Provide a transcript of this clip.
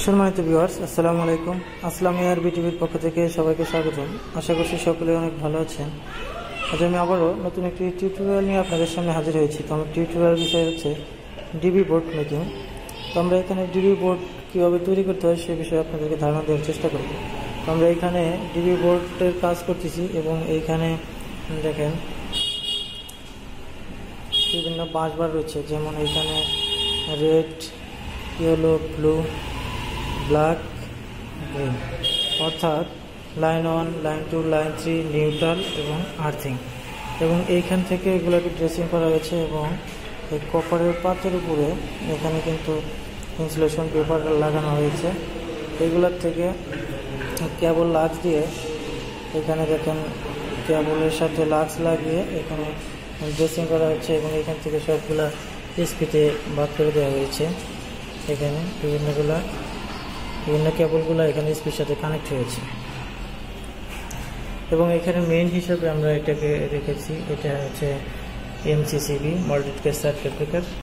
সম্মানিত ভিউয়ার্স, আসসালামু আলাইকুম। আসলাম এয়ার বিটিভির পক্ষ থেকে সবাইকে স্বাগতম। আশা করছি সকলে অনেক ভালো আছেন। আজ আমি আবারও নতুন একটি টিউটোরিয়াল নিয়ে আপনাদের সামনে হাজির হয়েছি। তো আমার টিউটোরিয়াল বিষয় হচ্ছে ডিবি বোর্ড মেকিং। তো আমরা এখানে ডিবি বোর্ড কীভাবে তৈরি করতে হয় সে বিষয়ে আপনাদেরকে ধারণা দেওয়ার চেষ্টা করব। তো আমরা এখানে ডিবি বোর্ডের কাজ করতেছি এবং এইখানে দেখেন বিভিন্ন বাঁশবার রয়েছে, যেমন এখানে red, yellow, blue, black, green, অর্থাৎ লাইন 1, লাইন 2, লাইন 3, নিউট্রাল এবং আর্থিং। এবং এইখান থেকে এগুলোকে ড্রেসিং করা হয়েছে এবং এই কপারের পাতের উপরে এখানে কিন্তু ইনসুলেশন পেপার লাগানো হয়েছে। এগুলোর থেকে কেবল লাক্স দিয়ে এখানে দেখেন কেবলের সাথে লাক্স লাগিয়ে এখানে ড্রেসিং করা হচ্ছে এবং এখান থেকে সবগুলা স্পিডে ভাগ করে দেওয়া হয়েছে। এখানে বিভিন্ন কেবলগুলো এখানে স্পিডের সাথে কানেক্ট হয়েছে এবং এখানে মেইন হিসাবে আমরা এটাকে রেখেছি, এটা হচ্ছে MCCB, malted case circuit breaker.